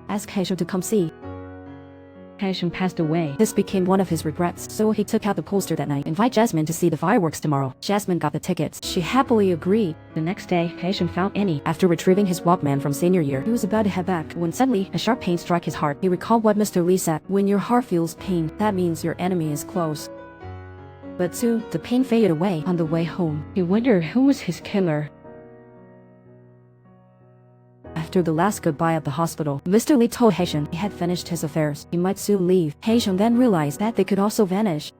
asked Haitian to come see. Haitian passed away. This became one of his regrets, so he took out the poster that night. Invite Jasmine to see the fireworks tomorrow. Jasmine got the tickets. She happily agreed. The next day, Haitian found Annie. After retrieving his Walkman from senior year, he was about to head back when suddenly a sharp pain struck his heart. He recalled what Mr. Lee said: when your heart feels pain, that means your enemy is close. But soon, the pain faded away. On the way home, He wondered who was his killer. after the last goodbye at the hospital, Mr. Lee told Haitian he had finished his affairs. He might soon leave. Haitian then realized that they could also vanish.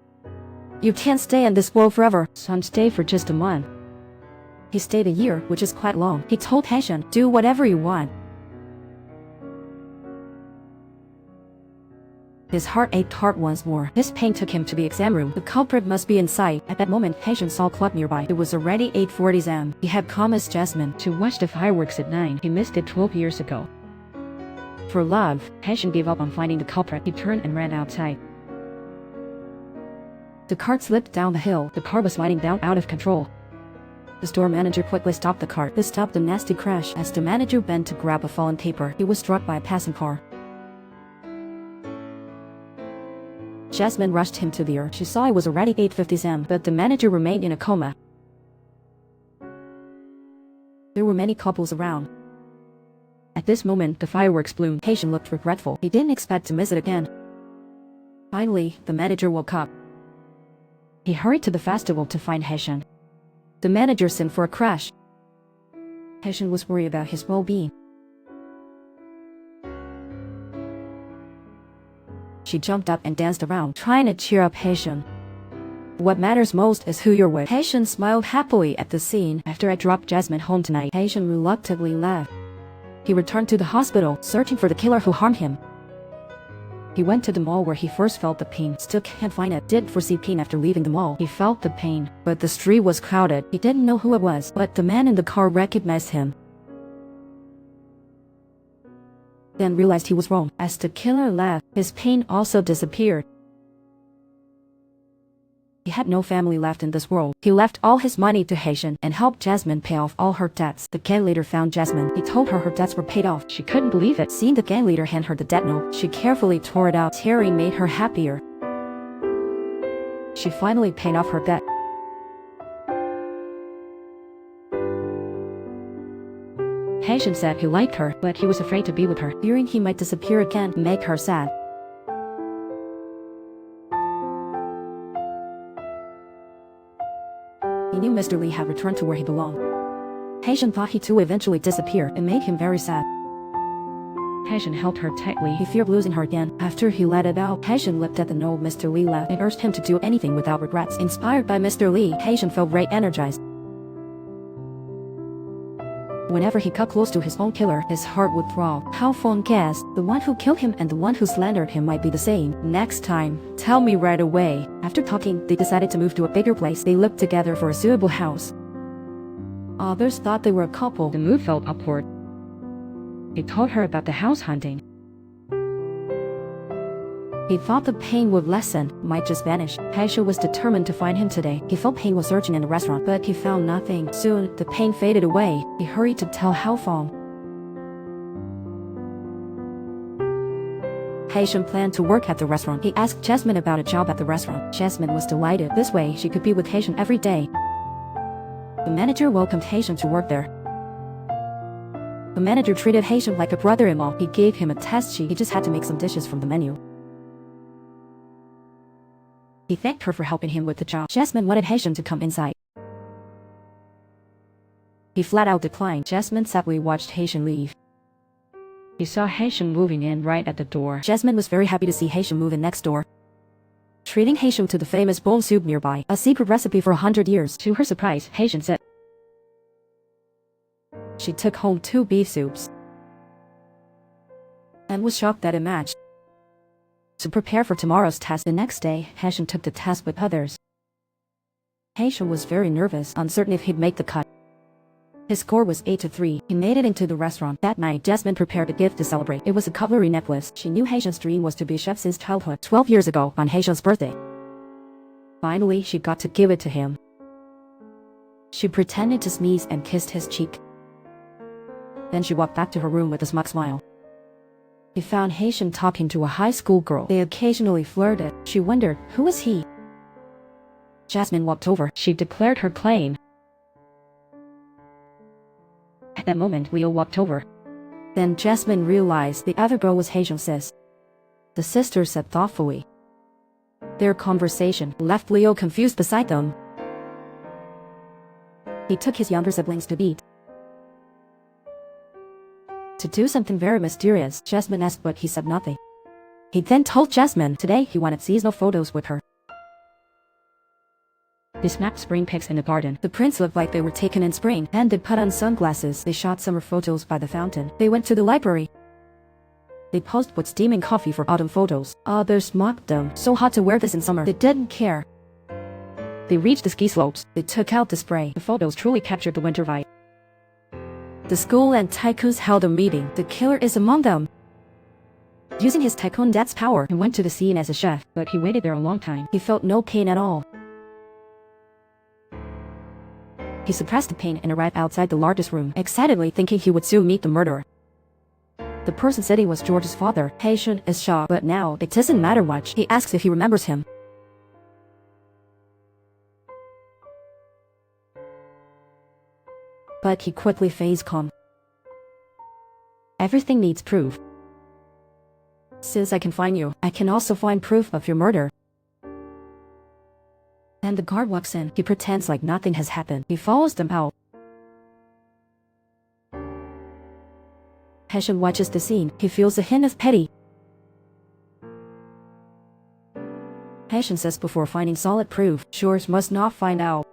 You can't stay in this world forever. Son stayed for just a month. He stayed a year, which is quite long. He told Haitian, do whatever you want. His heart ached hard once more. His pain took him to the exam room. The culprit must be inside. At that moment, Haitian saw a club nearby. It was already 8:40 am. He had promised Jasmine To watch the fireworks at 9. He missed it 12 years ago. for love. Haitian gave up on finding the culprit. He turned and ran outside. The cart slipped down the hill. The car was sliding down out of control. The store manager quickly stopped the cart. This stopped a nasty crash. As the manager bent to grab a fallen paper, he was struck by a passing car. Jasmine rushed him to the earth. She saw it was already 8:50 am, but the manager remained in a coma. There were many couples around. At this moment, the fireworks bloomed. Haitian looked regretful. He didn't expect to miss it again. Finally, the manager woke up. He hurried to the festival to find Haitian. The manager sent for a crash. Haitian was worried about his well-being. She jumped up and danced around, trying to cheer up Haitian. What matters most is who you're with. Haitian smiled happily at the scene. After I dropped Jasmine home tonight, Haitian reluctantly left. He returned to the hospital, searching for the killer who harmed him. He went to the mall where he first felt the pain. Still can't find it. Didn't foresee pain after leaving the mall. He felt the pain, but the street was crowded. He didn't know who it was, but the man in the car recognized him. Then realized he was wrong. As the killer left, his pain also disappeared. He had no family left in this world. He left all his money to Haitian and helped Jasmine pay off all her debts. The gang leader found Jasmine. He told her debts were paid off. She couldn't believe it. Seeing the gang leader hand her the debt note, she carefully tore it out. Tearing made her happier. She finally paid off her debt. Haitian said he liked her, but he was afraid to be with her, fearing he might disappear again, make her sad. He knew Mr. Lee had returned to where he belonged. Haitian thought he too would eventually disappear. It made him very sad. Haitian held her tightly. He feared losing her again. After he let it out, Haitian looked at the note Mr. Lee left and urged him to do anything without regrets. Inspired by Mr. Lee, Haitian felt very energized. Whenever he got close to his own killer, his heart would throb. How Fong guessed the one who killed him and the one who slandered him might be the same. Next time, tell me right away. After talking, they decided to move to a bigger place. They looked together for a suitable house. Others thought they were a couple. The mood felt upward. He told her about the house hunting. He thought the pain would lessen, might just vanish. Haitian was determined to find him today. He felt pain while searching in the restaurant, but he found nothing. Soon, the pain faded away. He hurried to tell Hao Fong. Haitian planned to work at the restaurant. He asked Jasmine about a job at the restaurant. Jasmine was delighted. This way, she could be with Haitian every day. The manager welcomed Haitian to work there. The manager treated Haitian like a brother-in-law. He gave him a test sheet. He just had to make some dishes from the menu. He thanked her for helping him with the job. Jasmine wanted Haitian to come inside. He flat out declined. Jasmine sadly watched Haitian leave. He saw Haitian moving in right at the door. Jasmine was very happy to see Haitian move in next door. Treating Haitian to the famous bone soup nearby, a secret recipe for 100 years. To her surprise, Haitian said she took home 2 beef soups and was shocked that it matched. To prepare for tomorrow's test the next day, Haitian took the test with others. Haitian was very nervous, uncertain if he'd make the cut. His score was 8-3. He made it into the restaurant. That night, Jasmine prepared a gift to celebrate. It was a cutlery necklace. She knew Haitian's dream was to be a chef since childhood, 12 years ago, on Haitian's birthday. Finally, she got to give it to him. She pretended to sneeze and kissed his cheek. Then she walked back to her room with a smug smile. He found Haitian talking to a high school girl. They occasionally flirted. She wondered, who was he? Jasmine walked over. She declared her claim. At that moment, Leo walked over. Then Jasmine realized the other girl was Haitian's sis. The sister said thoughtfully. Their conversation left Leo confused beside them. He took his younger siblings to beat. To do something very mysterious, Jasmine asked, but he said nothing. He then told Jasmine today he wanted seasonal photos with her. They snapped spring pics in the garden. The prints looked like they were taken in spring, and they put on sunglasses. They shot summer photos by the fountain. They went to the library. They posed with steaming coffee for autumn photos. Others mocked them. So hot to wear this in summer. They didn't care. They reached the ski slopes. They took out the spray. The photos truly captured the winter vibe. The school and tycoons held a meeting. The killer is among them. Using his tycoon dad's power, He went to the scene as a chef, but he waited there a long time. he felt no pain at all. He suppressed the pain and arrived outside the largest room, excitedly thinking he would soon meet the murderer. The person said he was George's father. Haitian is shocked, but now it doesn't matter much. He asks if he remembers him. But he quickly fades calm. Everything needs proof. Since I can find you, I can also find proof of your murder. Then the guard walks in. He pretends like nothing has happened. He follows them out. Haitian watches the scene. He feels a hint of pity. Haitian says before finding solid proof, George must not find out.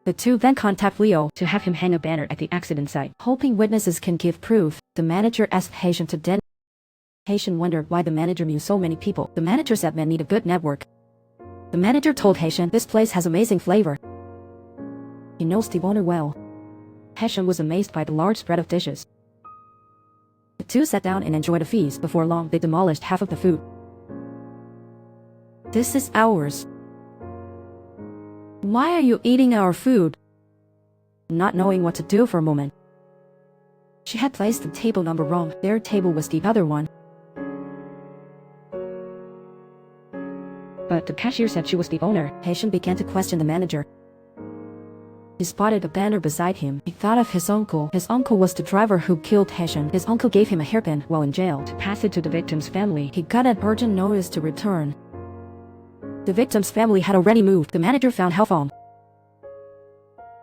The two then contact Leo To have him hang a banner at the accident site. hoping witnesses can give proof. The manager asked Haitian to den. Haitian wondered why the manager knew so many people. The manager said men need a good network. The manager told Haitian this place has amazing flavor. He knows the owner well. Haitian was amazed by the large spread of dishes. The two sat down and enjoyed a feast. Before long, they demolished half of the food. This is ours. Why are you eating our food? Not knowing what to do for a moment. She had placed the table number wrong. Their table was the other one. But the cashier said she was the owner. Haitian began to question the manager. He spotted a banner beside him. He thought of his uncle. His uncle was the driver who killed Haitian. His uncle gave him a hairpin while in jail. To pass it to the victim's family. He got an urgent notice to return. The victim's family had already moved. The manager found Halfong.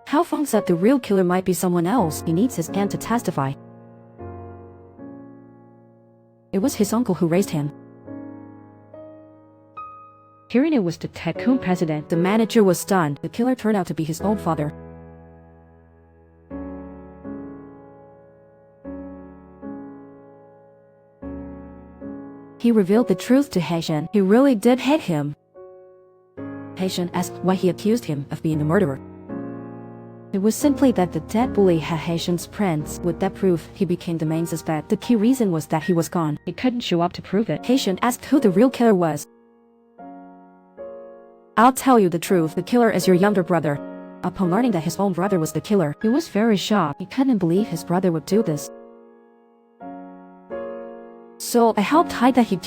Halfong said the real killer might be someone else. He needs his aunt to testify. It was his uncle who raised him. Hearing it was the tycoon president, The manager was stunned. The killer turned out to be his own father. He revealed the truth to Haitian. He really did hate him. Haitian asked why he accused him of being the murderer. It was simply that the dead bully had Haitian's prints. With that proof, he became the main suspect. The key reason was that he was gone. he couldn't show up to prove it. Haitian asked who the real killer was. I'll tell you the truth. The killer is your younger brother. Upon learning that his own brother was the killer, he was very shocked. He couldn't believe his brother would do this. So I helped hide that he killed